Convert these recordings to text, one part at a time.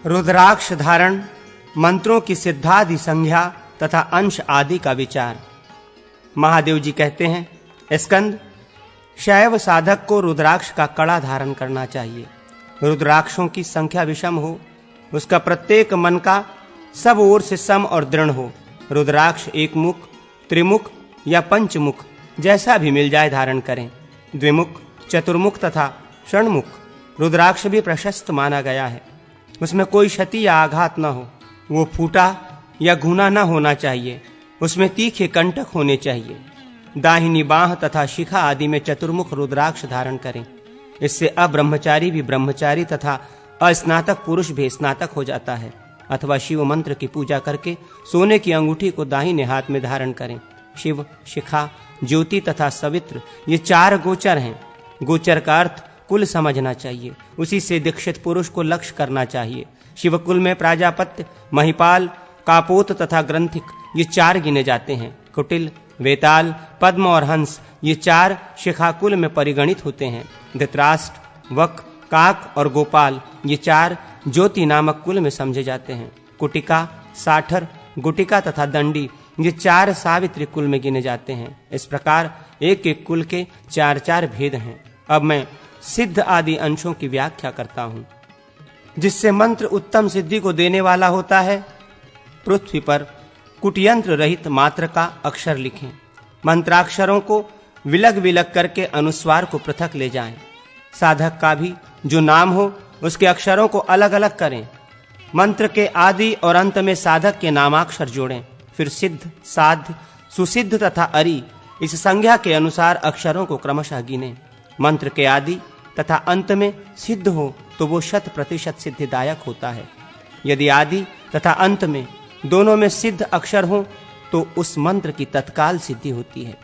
रुद्राक्ष धारण, मंत्रों की सिद्धादि संज्ञा तथा अंश आदि का विचार। महादेव जी कहते हैं, स्कंद, शैव साधक को रुद्राक्ष का कड़ा धारण करना चाहिए। रुद्राक्षों की संख्या विषम हो, उसका प्रत्येक मन का सब ओर से सम और दृढ़ हो। रुद्राक्ष एक मुख, त्रिमुख या पंचमुख जैसा भी मिल जाए धारण करें। द्विमुख, चतुर्मुख तथा षण्मुख रुद्राक्ष भी प्रशस्त माना गया है। उसमें कोई क्षति या आघात न हो, वो फूटा या घुना न होना चाहिए। उसमें तीखे कंटक होने चाहिए। दाहिनी बाह तथा शिखा आदि में चतुर्मुख रुद्राक्ष धारण करें। इससे अब्रह्मचारी भी ब्रह्मचारी तथा अस्नातक पुरुष भी स्नातक हो जाता है। अथवा शिव मंत्र की पूजा करके सोने की अंगूठी को दाहिने हाथ में धारण करें। शिव, शिखा, ज्योति तथा सवित्र ये चार गोचर हैं। गोचर का अर्थ कुल समझना चाहिए, उसी से दीक्षित पुरुष को लक्ष्य करना चाहिए। शिव कुल में प्राजापत्य, महिपाल, कापोत तथा ग्रंथिक ये चार गिने जाते हैं। कुटिल, वेताल, पद्म और हंस ये चार शिखाकुल में परिगणित होते हैं। धृतराष्ट्र, वक, काक और गोपाल ये चार ज्योति नामक कुल में समझे जाते हैं। कुटिका, साठर, गुटिका तथा दंडी ये चार सावित्री कुल में गिने जाते हैं। इस प्रकार एक एक कुल के चार चार भेद हैं। अब मैं सिद्ध आदि अंशों की व्याख्या करता हूं, जिससे मंत्र उत्तम सिद्धि को देने वाला होता है। पृथ्वी पर कुटयंत्र रहित मात्र का अक्षर लिखें। मंत्राक्षरों को विलग विलग करके अनुस्वार को पृथक ले जाएं। साधक का भी जो नाम हो उसके अक्षरों को अलग अलग करें। मंत्र के आदि और अंत में साधक के नामाक्षर जोड़ें। फिर सिद्ध, साध्य, सुसिद्ध तथा अरि इस संज्ञा के अनुसार अक्षरों को क्रमशः गिनें। मंत्र के आदि तथा अंत में सिद्ध हो तो वो 100% सिद्धिदायक होता है। यदि आदि तथा अंत में दोनों में सिद्ध अक्षर हो तो उस मंत्र की तत्काल सिद्धि होती है।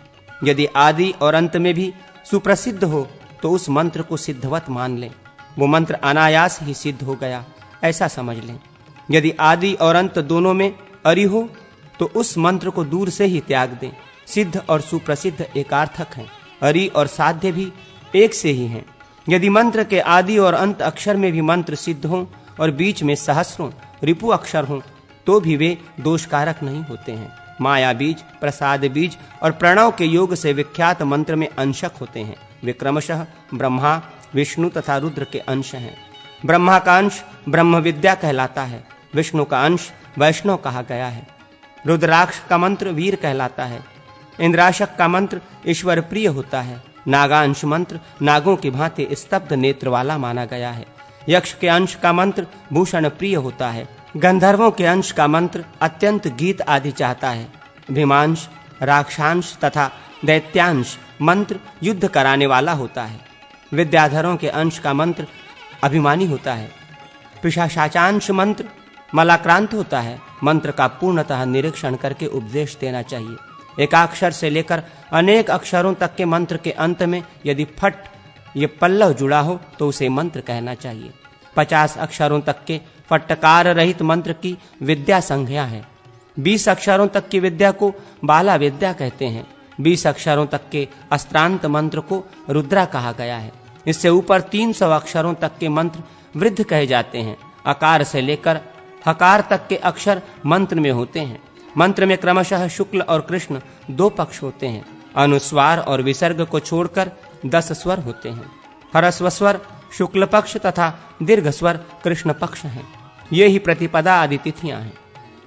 यदि आदि और अंत में भी सुप्रसिद्ध हो तो उस मंत्र को सिद्धवत मान लें। वो मंत्र अनायास ही सिद्ध हो गया ऐसा समझ लें। यदि आदि और अंत दोनों में अरि हो तो उस मंत्र को दूर से ही त्याग दें। सिद्ध और सुप्रसिद्ध एकार्थक हैं। अरि और साध्य भी एक से ही हैं। यदि मंत्र के आदि और अंत अक्षर में भी मंत्र सिद्ध हों और बीच में सहस्रों रिपु अक्षर हों तो भी वे दोषकारक नहीं होते हैं। माया बीज, प्रसाद बीज और प्रणव के योग से विख्यात मंत्र में अंशक होते हैं। वे क्रमशः ब्रह्मा, विष्णु तथा रुद्र के अंश हैं। ब्रह्मा का अंश ब्रह्म विद्या कहलाता है। विष्णु का अंश वैष्णव कहा गया है। रुद्राक्ष का मंत्र वीर कहलाता है। इंद्राशक का मंत्र ईश्वर प्रिय होता है। नागांश मंत्र नागों की भांति स्तब्ध नेत्र वाला माना गया है। यक्ष के अंश का मंत्र भूषण प्रिय होता है। गंधर्वों के अंश का मंत्र अत्यंत गीत आदि चाहता है। भीमांश, राक्षांश तथा दैत्यांश मंत्र युद्ध कराने वाला होता है। विद्याधरों के अंश का मंत्र अभिमानी होता है। पिशाचांश मंत्र मलाक्रांत होता है। मंत्र का पूर्णतः निरीक्षण करके उपदेश देना चाहिए। एकाक्षर से लेकर अनेक अक्षरों तक के मंत्र के अंत में यदि फट ये पल्लव जुड़ा हो तो उसे मंत्र कहना चाहिए। 50 अक्षरों तक के फटकार रहित मंत्र की विद्या संज्ञा है। 20 अक्षरों तक की विद्या को बाला विद्या कहते हैं। 20 अक्षरों तक के अस्त्रांत मंत्र को रुद्रा कहा गया है। इससे ऊपर 300 अक्षरों तक के मंत्र वृद्ध कहे जाते हैं। अकार से लेकर हकार तक के अक्षर मंत्र में होते हैं। मंत्र में क्रमशः शुक्ल और कृष्ण 2 पक्ष होते हैं। अनुस्वार और विसर्ग को छोड़कर 10 स्वर होते हैं। ह्रस्व स्वर शुक्ल पक्ष तथा दीर्घ स्वर कृष्ण पक्ष हैं। ये ही प्रतिपदा आदि तिथियां हैं।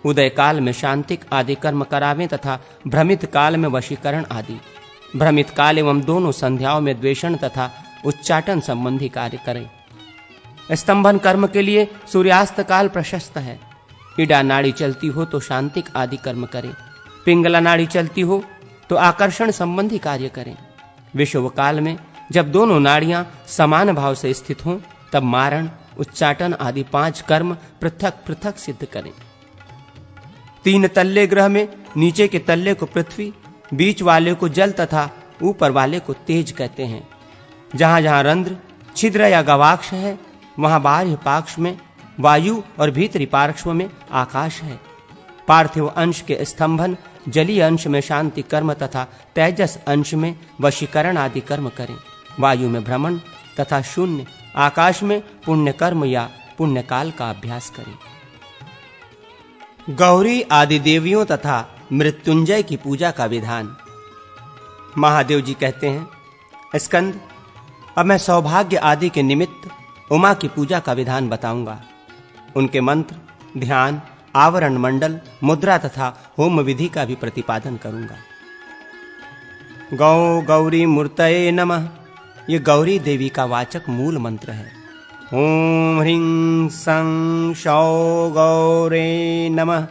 उदय काल में शांतिक आदि कर्म करावें तथा भ्रमित काल में वशीकरण आदि। भ्रमित काल एवं दोनों संध्याओं में द्वेषण तथा उच्चाटन संबंधी कार्य करें। स्तंभन कर्म के लिए सूर्यास्त काल प्रशस्त है। इडा नाड़ी चलती हो तो शांतिक आदि कर्म करें। पिंगला नाड़ी चलती हो तो आकर्षण संबंधी कार्य करें। विषुव काल में जब दोनों नाड़ियां समान भाव से स्थित हों तब मारण, उच्चाटन आदि 5 कर्म पृथक पृथक सिद्ध करें। 3 तल्ले ग्रह में नीचे के तल्ले को पृथ्वी, बीच वाले को जल तथा ऊपर वाले को तेज कहते हैं। जहां जहां रंध्र, छिद्र या गवाक्ष है वहां बाह्य पार्श्व में वायु और भीतरी पार्श्व में आकाश है। पार्थिव अंश के स्तंभन, जलीय अंश में शांति कर्म तथा तेजस अंश में वशीकरण आदि कर्म करें। वायु में भ्रमण तथा शून्य, आकाश में पुण्य कर्म या पुण्यकाल का अभ्यास करें। गौरी आदि देवियों तथा मृत्युंजय की पूजा का विधान। महादेव जी कहते हैं, स्कंद, अब मैं सौभाग्य आदि के निमित्त उमा की पूजा का विधान बताऊंगा। उनके मंत्र, ध्यान, आवरण मंडल, मुद्रा तथा होम विधि का भी प्रतिपादन करूंगा। गौ गौरी मूर्तये नमः, ये गौरी देवी का वाचक मूल मंत्र है। ओम ह्रीं सं शौ गौरे नमः,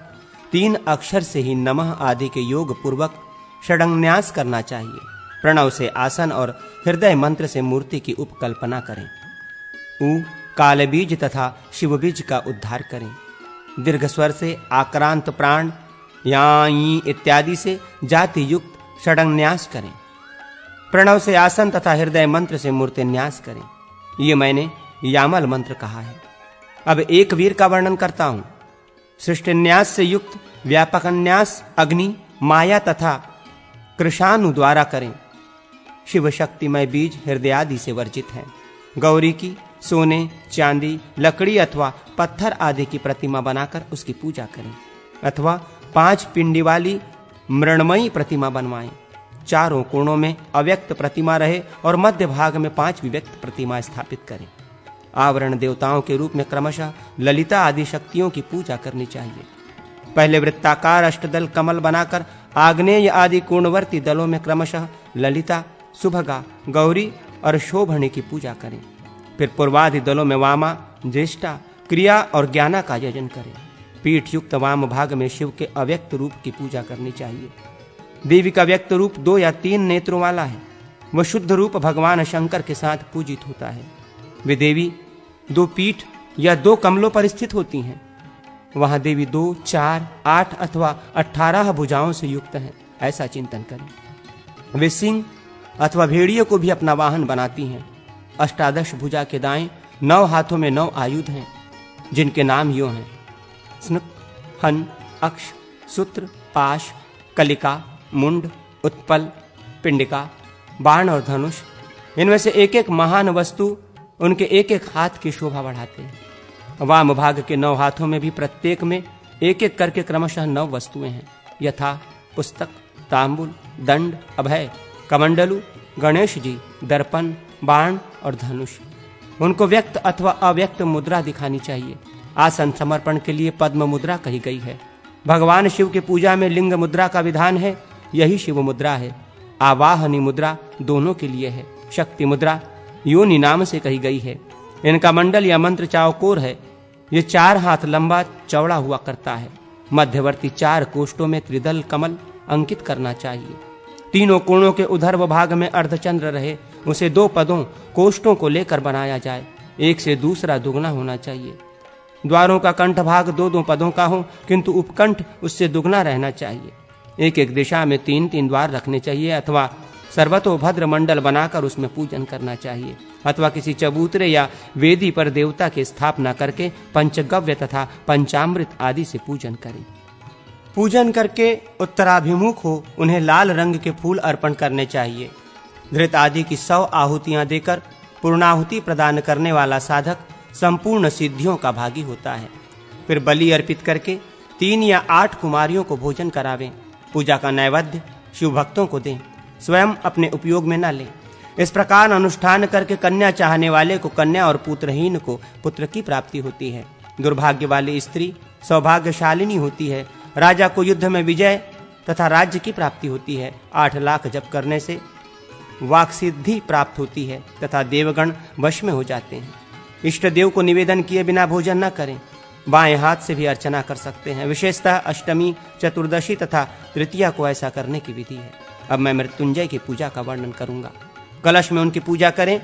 3 अक्षर से ही नमः आदि के योग पूर्वक षडंगन्यास करना चाहिए। प्रणव से आसन और हृदय मंत्र से मूर्ति की उपकल्पना करें। ऊ काल बीज तथा शिव बीज का उद्धार करें। दीर्घ स्वर से आक्रांत प्राण याई इत्यादि से जाति युक्त षडंगन्यास करें। प्रणव से आसन तथा हृदय मंत्र से मूर्ति न्यास करें। ये मैंने यामल मंत्र कहा है। अब एक वीर का वर्णन करता हूं। सृष्टिन्यास से युक्त व्यापक न्यास अग्नि, माया तथा कृशानु द्वारा करें। शिव शक्तिमय बीज हृदय आदि से वर्जित है। गौरी की सोने, चांदी, लकड़ी अथवा पत्थर आदि की प्रतिमा बनाकर उसकी पूजा करें, अथवा 5 पिंडी वाली मृण्मयी प्रतिमा बनवाएं। चारों कोणों में अव्यक्त प्रतिमा रहे और मध्य भाग में 5 विव्यक्त प्रतिमा स्थापित करें। आवरण देवताओं के रूप में क्रमशः ललिता आदि शक्तियों की पूजा करनी चाहिए। पहले वृत्ताकार अष्टदल कमल बनाकर आग्नेय आदि कोणवर्ती दलों में क्रमशः ललिता, सुभगा, गौरी और शोभणी की पूजा करें। फिर पूर्वादि दलों में वामा, ज्येष्ठा, क्रिया और ज्ञाना का यजन करें। पीठ युक्त वाम भाग में शिव के अव्यक्त रूप की पूजा करनी चाहिए। देवी का व्यक्त रूप 2 या 3 नेत्रों वाला है। वह शुद्ध रूप भगवान शंकर के साथ पूजित होता है। वे देवी 2 पीठ या 2 कमलों पर स्थित होती हैं। वहां देवी 2, 4, 8 अथवा 18 भुजाओं से युक्त हैं, ऐसा चिंतन करें। वे सिंह अथवा भेड़िए को भी अपना वाहन बनाती हैं। 18 भुजा के दाएं 9 हाथों में 9 आयुध हैं, जिनके नाम यूं हैं: स्नुक, हन, अक्ष, सूत्र, पाश, कलिका, मुंड, उत्पल, पिंडिका, बाण और धनुष। इनमें से एक एक महान वस्तु उनके एक एक हाथ की शोभा बढ़ाते हैं। वाम भाग के 9 हाथों में भी प्रत्येक में एक एक करके क्रमशः 9 वस्तुएं हैं, यथा पुस्तक, तांबुल, दंड, अभय, कमंडलु, गणेश जी, दर्पण, बाण और धनुष। उनको व्यक्त अथवा अव्यक्त मुद्रा दिखानी चाहिए। आसन समर्पण के लिए पद्म मुद्रा कही गई है। भगवान शिव की पूजा में लिंग मुद्रा का विधान है, यही शिव मुद्रा है। आवाहनी मुद्रा दोनों के लिए है। शक्ति मुद्रा योनि नाम से कही गई है। इनका मंडल या मंत्र चौकोर है। ये 4 हाथ लंबा चौड़ा हुआ करता है। मध्यवर्ती 4 कोष्ठों में त्रिदल कमल अंकित करना चाहिए। तीनों कोणों के ऊर्ध्व भाग में अर्धचंद्र रहे, उसे 2 पदों कोष्ठों को लेकर बनाया जाए। एक से दूसरा दुगना होना चाहिए। द्वारों का कंठ भाग 2-2 पदों का हो, किंतु उपकंठ उससे दुगना रहना चाहिए। एक एक दिशा में 3-3 द्वार रखने चाहिए, अथवा सर्वतोभद्र मंडल बनाकर उसमें पूजन करना चाहिए, अथवा किसी चबूतरे या वेदी पर देवता की स्थापना करके पंचगव्य तथा पंचामृत आदि से पूजन करें। पूजन करके उत्तराभिमुख हो उन्हें लाल रंग के फूल अर्पण करने चाहिए। घृत आदि की 100 आहुतियां देकर पूर्णाहुति प्रदान करने वाला साधक संपूर्ण सिद्धियों का भागी होता है। फिर बलि अर्पित करके 3 या 8 कुमारियों को भोजन करावें। पूजा का नैवेद्य शिव भक्तों को दें, स्वयं अपने उपयोग में न लें। इस प्रकार अनुष्ठान करके कन्या चाहने वाले को कन्या और पुत्रहीन को पुत्र की प्राप्ति होती है। दुर्भाग्य वाली स्त्री सौभाग्यशालिनी होती है। राजा को युद्ध में विजय तथा राज्य की प्राप्ति होती है। 8 लाख जप करने से वाक् सिद्धि प्राप्त होती है तथा देवगण वश में हो जाते हैं। इष्ट देव को निवेदन किए बिना भोजन न करें। बाएं हाथ से भी अर्चना कर सकते हैं। विशेषतः अष्टमी, चतुर्दशी तथा तृतीया को ऐसा करने की विधि है। अब मैं मृत्युंजय की पूजा का वर्णन करूंगा। कलश में उनकी पूजा करें।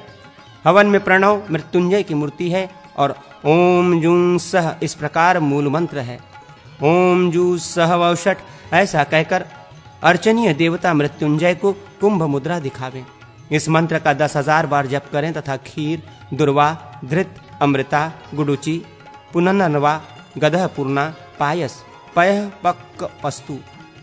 हवन में प्रणव मृत्युंजय की मूर्ति है और ओम जूं सह इस प्रकार मूल मंत्र है। ओम जू सह वौषट ऐसा कहकर अर्चनीय देवता मृत्युंजय को कुंभ मुद्रा दिखावें। इस मंत्र का 10,000 बार जप करें तथा खीर, दुर्वा, धृत, अमृता, गुडुचि, पुनर्नवा, गदह पूर्णा, पायस, पयः पक्क पस्तु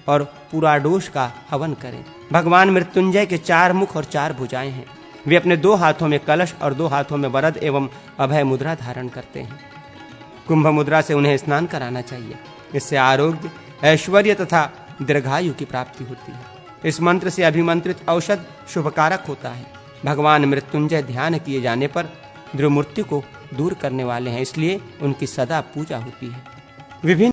और पुराडोष का हवन करें। भगवान मृत्युंजय के 4 मुख और 4 भुजाएं हैं। वे अपने 2 हाथों में कलश और 2 हाथों में वरद एवं अभय मुद्रा धारण करते हैं। कुंभ मुद्रा से उन्हें स्नान कराना चाहिए। इससे आरोग्य, ऐश्वर्य तथा दीर्घायु की प्राप्ति होती है। इस मंत्र से अभिमंत्रित औषध शुभकारक होता है। भगवान मृत्युंजय ध्यान किए जाने पर दुर्मृत्यु को दूर करने वाले हैं, इसलिए उनकी सदा पूजा होती है। विभिन्न